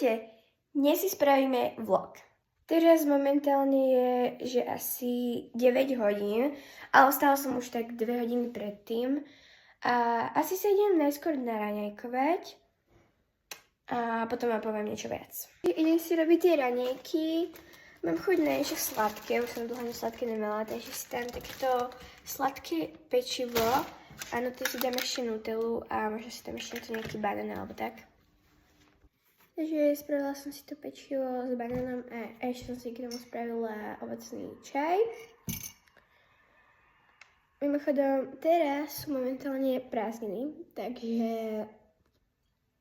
Ahojte, dnes si spravíme vlog. Teraz momentálne je, že asi 9 hodín, ale stala som už tak 2 hodiny predtým. A asi sa idem najskôr naraňajkovať a potom vám poviem niečo viac. Idem si robiť tie raňajky. Mám chuť na niečo sladké, už som dlho sladké nemala, takže si dám takéto sladké pečivo. Áno, tu si dám ešte nutellu a možno si tam ešte nejaký banán alebo tak. Takže spravila som si to pečivo s banánom a ešte som si k tomu spravila ovocný čaj. Mimochodom, teraz sú momentálne prázdniny, takže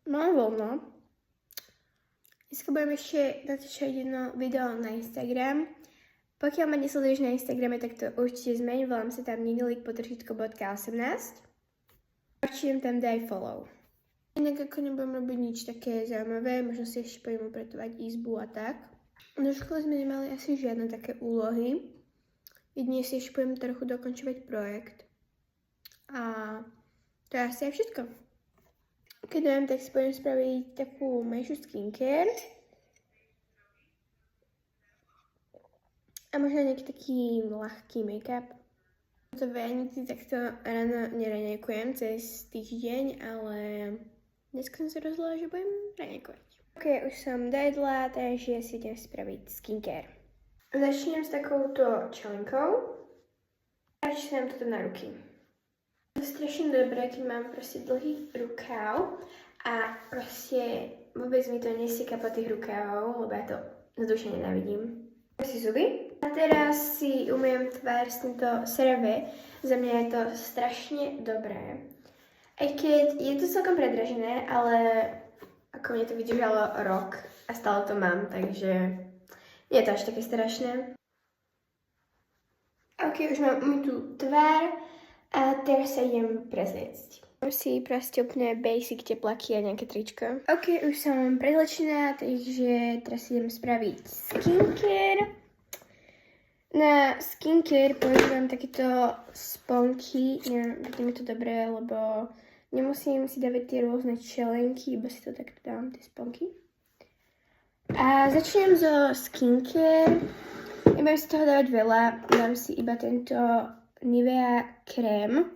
mám voľno. Dneska budem ešte natáčať jedno video na Instagram. Pokiaľ ma nesleduješ na Instagrame, tak to určite zmeň, volám sa tam nigelik_18. Určite tam daj follow. Inak ako nebudem robiť nič také zaujímavé, možno si ešte pôjdem upratovať izbu a tak. Do školy sme nemali asi žiadne také úlohy. Jedine si ešte pôjdem trochu dokončovať projekt. A to je asi aj všetko. Keď dám, tak si pôjdem spraviť takú menšiu skincare. A možno nejaký taký ľahký make-up. To vejanici takto ráno neraňajkujem cez týždeň, ale dneska som sa rozhodla, že budem raňajkovať. Ok, už som dojedla, takže si idem spraviť skincare. Začnem s takouto čelenkou. A ešte si dám toto na ruky. To je strašne dobré, keď mám proste dlhý rukáv a proste vôbec mi to nesieká po tých rukávov, lebo ja to z duše nenávidím. Si zuby. A teraz si umiem tvár s týmto CeraVe. Za mňa je to strašne dobré. Aj keď je to celkom predražené, ale ako mne to vydržalo rok a stále to mám, takže nie je to až také strašné. Ok, už mám umytú tvár a teraz sa idem prezliecť. Mám si proste úplne basic teplaky a nejaké tričko. Ok, už som prezlečená, takže teraz idem spraviť skincare. Na skincare používam takéto sponky, neviem, je mi to dobré, lebo nemusím si dávať tie rôzne čelenky, iba si to takto dám, tie sponky. A začnem so skincare. Nebudem si toho dávať veľa, dám si iba tento Nivea krém,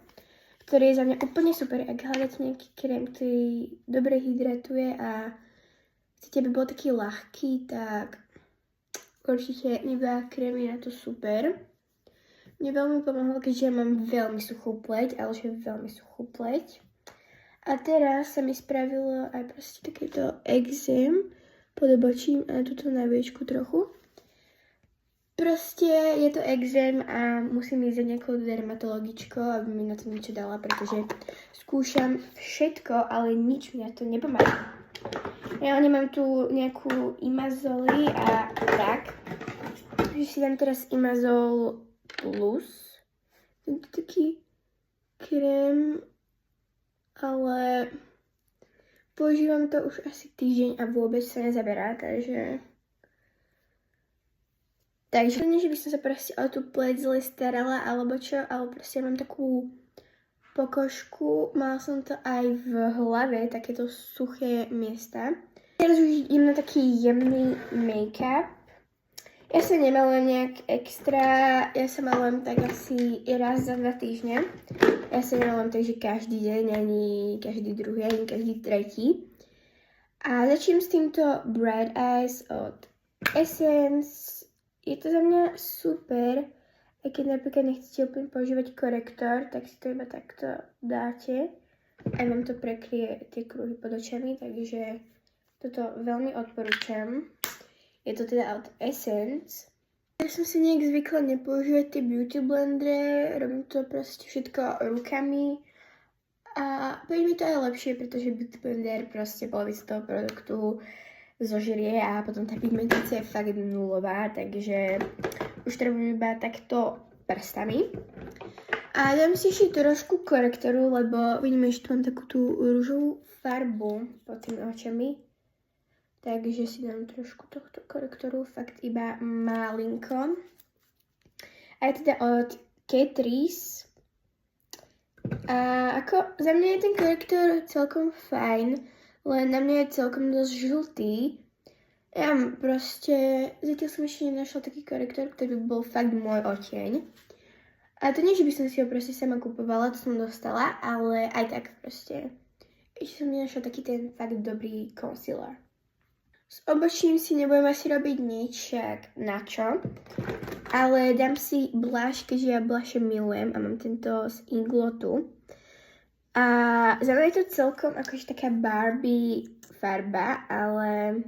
ktorý je za mňa úplne super, ak hľadáte nejaký krém, ktorý dobre hydratuje a chcete, aby bol taký ľahký, tak určite Nivea krém je na to super. Mne veľmi pomohlo, keďže ja mám veľmi suchú pleť, ale že veľmi suchú pleť. A teraz sa mi spravilo aj proste takéto exém pod obočím a túto na viečku trochu. Proste je to exém a musím ísť za nejakou dermatologičkou, aby mi na to niečo dala, pretože skúšam všetko, ale nič mi na to nepomáha. Ja nemám tu nejakú Imazoli a tak. Takže si dám teraz Imazol Plus. Tento taký krém, ale používam to už asi týždeň a vôbec sa nezaberá, takže nie, že by som sa proste o tú pleť zle starala alebo čo, ale proste mám takú pokožku, mala som to aj v hlave, takéto suché miesta. Teraz už idem na taký jemný make-up. Ja sa nemalujem nejak extra, ja sa malujem tak asi raz za 2 týždne. Ja sa nemalujem takže každý deň, ani každý druhý, ani každý tretí. A začnem s týmto Bright Eyes od Essence. Je to za mňa super. A keď napríklad nechcete úplne používať korektor, tak si to iba takto dáte. A vám to prekrie tie kruhy pod očami, takže toto veľmi odporúčam. Je to teda od Essence. Ja som si nejak zvykla nepoužívať tie beauty blendere, robím to proste všetko rukami. A príde mi to aj lepšie, pretože beauty blender proste polovicu toho produktu zožerie a potom tá pigmentácia je fakt nulová, takže už to robím iba takto prstami. A dám si ešte trošku korektoru, lebo vidíme, že tu mám takú tú rúžovú farbu pod tými očami. Takže si dám trošku tohto korektoru, fakt iba malinko. A je teda od Catrice. A ako za mňa je ten korektor celkom fajn, len na mňa je celkom dosť žltý. Ja proste, zatiaľ som ešte nenašla taký korektor, ktorý by bol fakt môj oteň. A to nie, že by som si ho proste sama kupovala, to som dostala, ale aj tak proste. Ešte som nenašla taký ten fakt dobrý concealer. S obočím si nebudem asi robiť nič, však na čo. Ale dám si blush, keďže ja blushe milujem a mám tento z Inglotu. A za mňa je to celkom akože taká Barbie farba, ale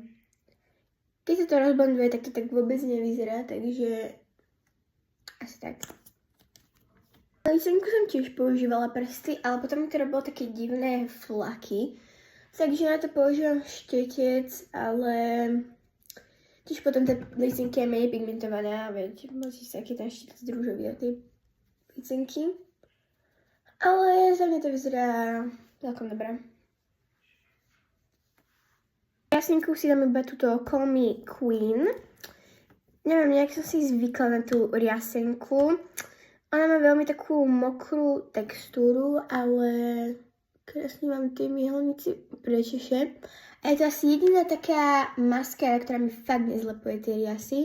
keď sa to rozblenduje, tak to tak vôbec nevyzerá, takže asi tak. Licenku som tiež používala prsty, ale potom mi to robilo také divné flaky. Takže na to používam štetec, ale tiež potom tá licenka je menej pigmentovaná, veď môžete sa aký ten štetec družový od tej licenky. Ale za mňa to vyzerá celkom dobré. Jasninku si dám iba túto Call Me Queen. Neviem, nejak som si zvykla na tú riasenku. Ona má veľmi takú mokrú textúru, ale krásne mám tie myhalnici prečeše. A je to asi jediná taká maskara, ktorá mi fakt nezlepuje tie riasy.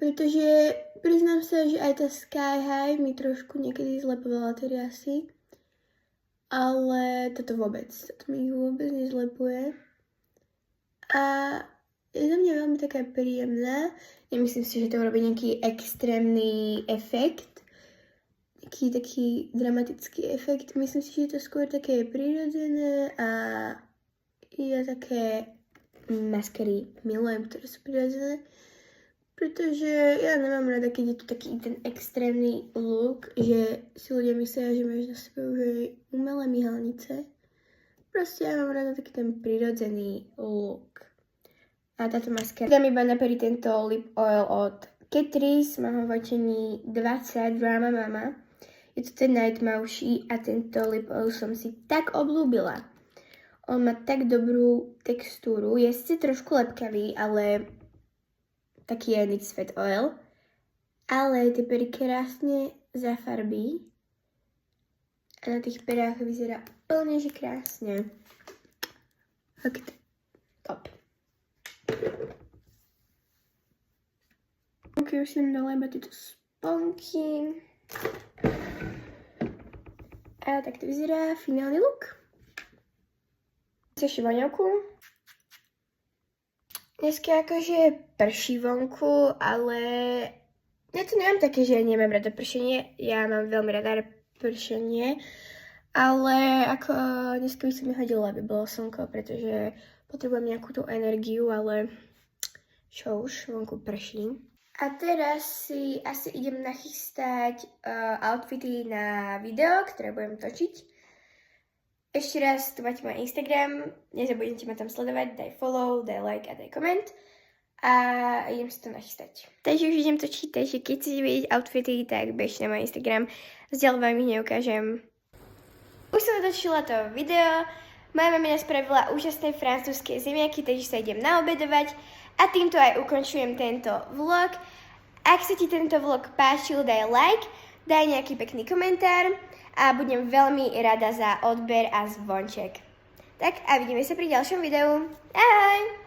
Pretože priznám sa, že aj tá Sky High mi trošku niekedy zlepovala tie riasy. Ale toto vôbec. Toto mi vôbec nezlepuje. A je za mňa veľmi taká príjemná. Nemyslím si, že to urobí nejaký extrémny efekt. Taký dramatický efekt. Myslím si, že je to skôr také prirodzené a ja také maskery milujem, ktoré sú prirodzené. Pretože ja nemám rada, keď je to taký ten extrémny look, že si ľudia myslia, že máš na sebe už aj umelé myhalnice. Proste ja mám rada taký ten prirodzený look. A táto maskara. Dám iba na pery tento lip oil od Catrice, mám ho v otení 20 Drama Mama. Je to ten najtmavší a tento lip oil som si tak obľúbila. On má tak dobrú textúru, je síce trošku lepkavý, ale taký je NYX Fat Oil. Ale tie pery krásne zafarbí. A na tých perách vyzerá úplne že krásne. Fakt top. Ok, už som dala iba tieto sponky. A tak to vyzerá finálny look. Ešte voňavku. Dneska akože prší vonku, ale ja to nemám také, že nemám rada pršenie. Ja mám veľmi rada pršenie, ale ako dneska by sa mi hodilo, aby bolo slnko, pretože potrebujem nejakú tú energiu, ale čo už, vonku prší. A teraz si asi idem nachystať outfity na video, ktoré budem točiť. Ešte raz, tu máte môj Instagram, nezabudnite ma tam sledovať, daj follow, daj like a daj koment. A idem si to nachystať. Takže už idem točiť, takže keď chcete vidieť outfity, tak bežte na môj Instagram. Zďalej vám ich neukážem. Už som natočila to video. Moja mamina spravila úžasné francúzske zemiaky, takže sa idem naobedovať. A týmto aj ukončujem tento vlog. Ak sa ti tento vlog páčil, daj like, daj nejaký pekný komentár a budem veľmi rada za odber a zvonček. Tak a vidíme sa pri ďalšom videu. Ahoj!